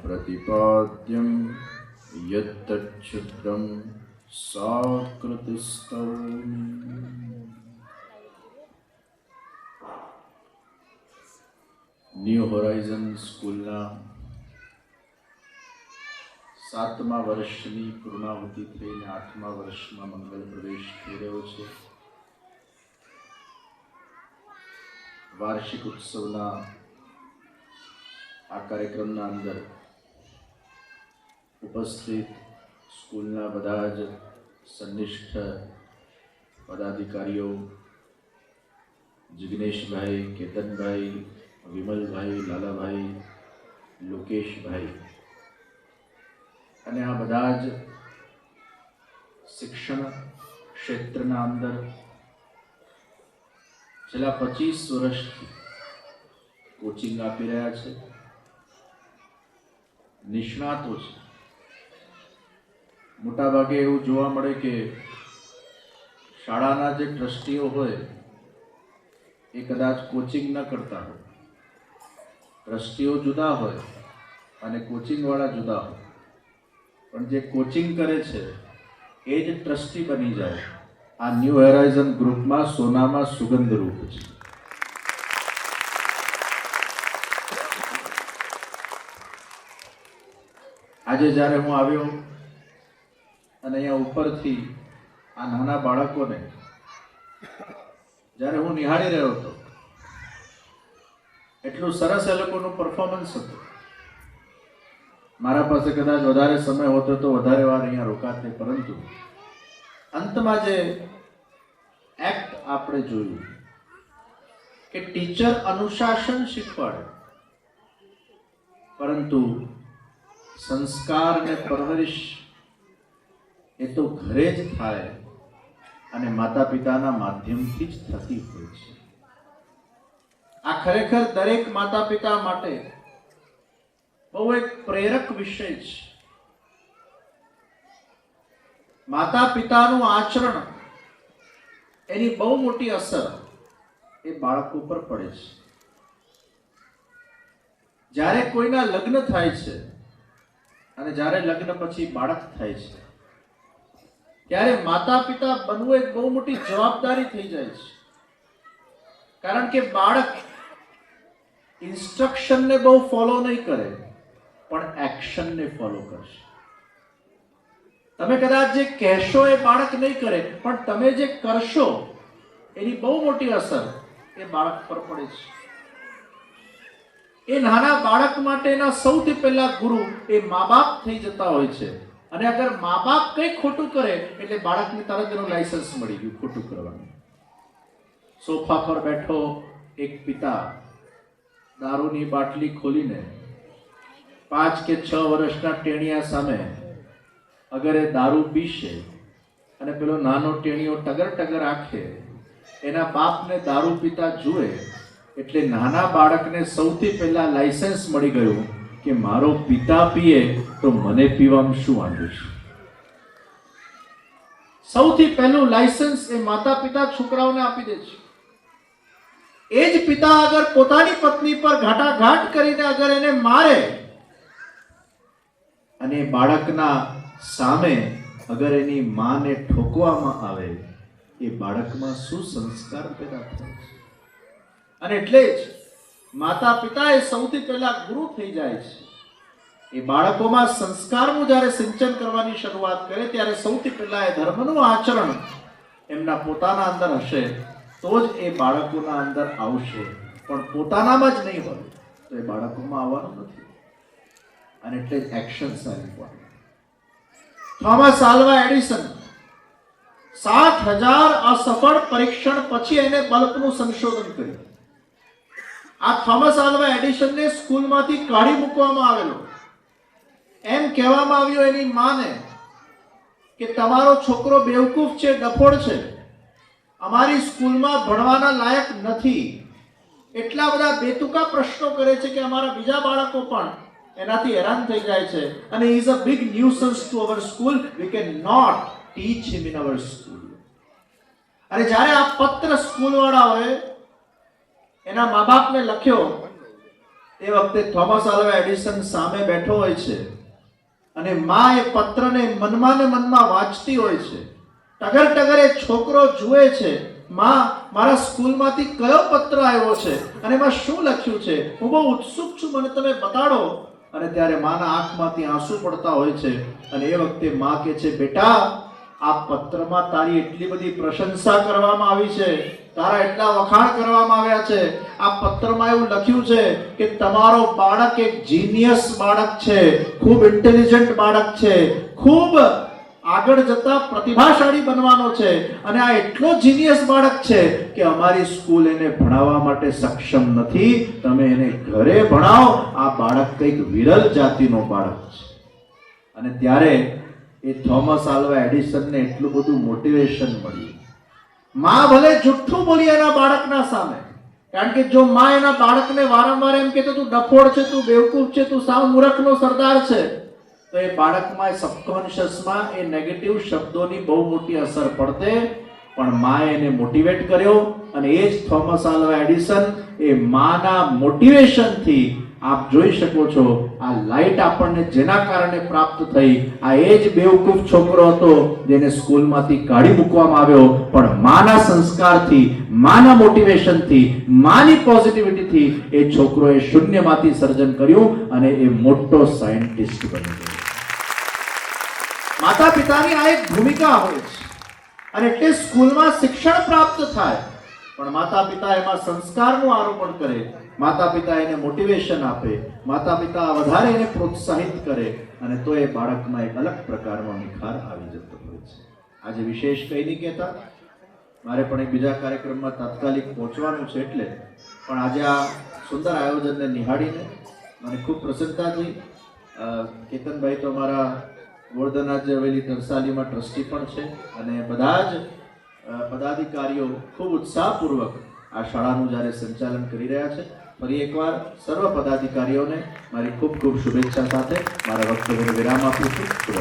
प्रतिपाद्यं यत्तच्छिद्रं साकृतिस्तौमि। New Horizon સ્કૂલના 7મા વર્ષની પૂર્ણાહુતિ થઈને 8મા વર્ષમાં મંગલ પ્રવેશ થઈ રહ્યો છે. વાર્ષિક ઉત્સવના આ કાર્યક્રમના અંદર ઉપસ્થિત સ્કૂલના બધા જ સંનિષ્ઠ પદાધિકારીઓ, જિગ્નેશભાઈ, કેતનભાઈ, વિમલભાઈ, લાલાભાઈ, લોકેશભાઈ અને આ બધા જ શિક્ષણ ક્ષેત્રના અંદર છેલ્લા 25 વર્ષથી કોચિંગ આપી રહ્યા છે, નિષ્ણાતો છે. મોટાભાગે એવું જોવા મળે કે શાળાના જે ટ્રસ્ટીઓ હોય એ કદાચ કોચિંગ ન કરતા હોય, ટ્રસ્ટીઓ જુદા હોય અને કોચિંગવાળા જુદા હોય, પણ જે કોચિંગ કરે છે એ જ ટ્રસ્ટી બની જાય. આ ન્યૂ હોરાઇઝન ગ્રુપમાં સોનામાં સુગંધ રૂપ છે. આજે જ્યારે હું આવ્યો અને અહીંયા ઉપરથી આ નાના બાળકોને જ્યારે હું નિહાળી રહ્યો હતો, એટલું સરસ એ લોકોનું પરફોર્મન્સ હતું. મારા પાસે કદાચ વધારે સમય હોતો તો વધારે વાર અહીંયા રોકાતે, પરંતુ અંતમાં જે એક્ટ આપણે જોયું કે ટીચર અનુશાસન શીખવાડે, પરંતુ સંસ્કાર અને પરવરિશ એ તો ઘરે જ થાય અને માતા પિતાના માધ્યમથી જ થતી હોય છે. આ ખરેખર દરેક માતા પિતા માટે બહુ એક પ્રેરક વિષય છે. માતા પિતાનું આચરણ, એની બહુ મોટી અસર એ બાળકો પર પડે છે. જ્યારે કોઈના લગ્ન થાય છે અને જ્યારે લગ્ન પછી બાળક થાય છે, ત્યારે માતા પિતા બનવું એક બહુ મોટી જવાબદારી થઈ જાય છે. કારણ કે બાળક ઇન્સ્ટ્રક્શનને બહુ ફોલો નહીં કરે, પણ એક્શનને ફોલો કરશે. તમે કદાચ જે કહેશો એ બાળક નહીં કરે, પણ તમે જે કરશો એની બહુ મોટી અસર એ બાળક પર પડે છે. એ નાના બાળક માટેના સૌથી પહેલા ગુરુ એ મા બાપ થઈ જતા હોય છે. અને અગર મા બાપ કંઈ ખોટું કરે એટલે બાળકને તરત એનું લાયસન્સ મળી ગયું ખોટું કરવાનું. સોફા પર બેઠો એક પિતા દારૂની બાટલી ખોલીને 5 કે 6 વર્ષના ટેણિયા સામે અગર એ દારૂ પીશે અને પેલો નાનો ટેણીયો ટગર ટગર આંખે એના બાપને દારૂ પીતા જુએ, એટલે નાના બાળકને સૌથી પહેલા લાયસન્સ મળી ગયું કે મારો પિતા પીએ તો મને પીવામાં શું વાંધો છે. સૌથી પહેલું લાયસન્સ એ માતા પિતા છોકરાઓને આપી દે છે. એ જ પિતા અગર પોતાની પત્ની પર ઘાટાઘાટ કરીને અગર એને મારે અને બાળકના સામે અગર એની માને ઠોકવામાં આવે, એ બાળકમાં શું સંસ્કાર પેદા થાય છે. અને એટલે જ માતા પિતા એ સૌથી પહેલા ગુરુ થઈ જાય છે. એ બાળકોમાં સંસ્કારનું જ્યારે સિંચન કરવાની શરૂઆત કરે, ત્યારે સૌથી પહેલા એ ધર્મનું આચરણ એમના પોતાના અંદર હશે તો જ એ બાળકોના અંદર આવશે. પણ પોતાનામાં જ નહીં હોય તો એ બાળકોમાં આવવાનું નથી. અને એટલે જ actions are important. Thomas Alva Edison 7,000 અસફળ પરીક્ષણ પછી એને બલ્બનું સંશોધન કર્યું. આ થોમસ આલ્વા એડિસનને સ્કૂલમાંથી કાઢી મૂકવામાં આવેલો. એમ કહેવામાં આવ્યું એની માને કે તમારો છોકરો બેવકૂફ છે, ડફોડ છે, અમારી સ્કૂલમાં ભણવાના લાયક નથી. એટલા બધા બેતુકા પ્રશ્નો કરે છે કે અમારા બીજા બાળકો પણ એનાથી હેરાન થઈ જાય છે. અને he is a big nuisance to our school. We cannot teach him in our school. અને જ્યારે આ પત્ર સ્કૂલ વાળાઓએ એના મા બાપને લખ્યો એ વખતે થોમસ આલ્વા એડિસન સામે બેઠો હોય છે અને માં એ પત્રને મનમાં ને મનમાં વાંચતી હોય છે. ટગર ટગર એ છોકરો જુએ છે, માં મારા સ્કૂલમાંથી કયો પત્ર આવ્યો છે અને એમાં શું લખ્યું છે, હું બહુ ઉત્સુક છું, મને તમે બતાડો. અને ત્યારે માના આંખમાંથી આંસુ પડતા હોય છે અને એ વખતે માં કહે છે, બેટા આ પત્રમાં તારી એટલી બધી પ્રશંસા કરવામાં આવી છે, તારા એટલા વખાણ કરવામાં આવ્યા છે. આ પત્રમાં એવું લખ્યું છે કે તમારો બાળક એક જીનિયસ બાળક છે, ખૂબ ઇન્ટેલિજન્ટ બાળક છે, ખૂબ આગળ જતા પ્રતિભાશાળી બનવાનો છે અને આ એટલો જીનિયસ બાળક છે કે અમારી સ્કૂલ એને ભણાવવા માટે સક્ષમ નથી, તમે એને ઘરે ભણાવો. આ બાળક કંઈક વિરલ જાતિનો બાળક છે. અને ત્યારે એ થોમસ આલ્વા એડિસનને એટલું બધું મોટિવેશન મળ્યું. માં ભલે જુઠ્ઠું બોલી એના બાળકના સામે, કારણ કે જો માં એના બાળકને વારંવાર એમ કહેતો તું ડફોડ છે, તું બેવકૂફ છે, તું સાવ મૂર્ખનો સરદાર છે, તો એ બાળકમાં સબકોન્શિયસમાં એ નેગેટિવ શબ્દોની બહુ મોટી અસર પડતે. પણ માએ એને મોટિવેટ કર્યો અને એ જ થોમસ આલ્વા એડિસન એ માના મોટિવેશનથી આપ જોઈ શકો છો આ લાઈટ આપણને જેના કારણે પ્રાપ્ત થઈ. આ એ જ બેવકૂફ છોકરો હતો જેને સ્કૂલમાંથી કાઢી મૂકવામાં આવ્યો, પણ માના સંસ્કારથી, માના મોટિવેશનથી, માની પોઝિટિવિટીથી એ છોકરોએ શૂન્યમાંથી સર્જન કર્યું અને એ મોટો સાયન્ટિસ્ટ બની ગયો. માતા પિતાની આ એક ભૂમિકા હોય છે અને એટલે સ્કૂલમાં શિક્ષણ પ્રાપ્ત થાય, પણ માતા પિતા એમાં સંસ્કારનું આરોપણ કરે, માતા પિતા એને મોટિવેશન આપે, માતા પિતા વધારે એને પ્રોત્સાહિત કરે અને તો એ બાળકમાં એક અલગ પ્રકારનો નિખાર આવી જતો હોય છે. આજે વિશેષ કંઈ નહીં કહેતા, મારે પણ એક બીજા કાર્યક્રમમાં તાત્કાલિક પહોંચવાનું છે, એટલે પણ આજે આ સુંદર આયોજનને નિહાળીને મને ખૂબ પ્રસન્નતા થઈ. કેતનભાઈ તો મારા ગોળધનાજ હવેલી તરસાલીમાં ટ્રસ્ટી પણ છે અને બધા જ પદાધિકારીઓ ખૂબ ઉત્સાહપૂર્વક આ શાળાનું જ્યારે સંચાલન કરી રહ્યા છે. ફરી એકવાર સર્વ પદાધિકારીઓને મારી ખૂબ ખૂબ શુભેચ્છા સાથે મારા વક્તવ્યને વિરામ આપું છું. શુભ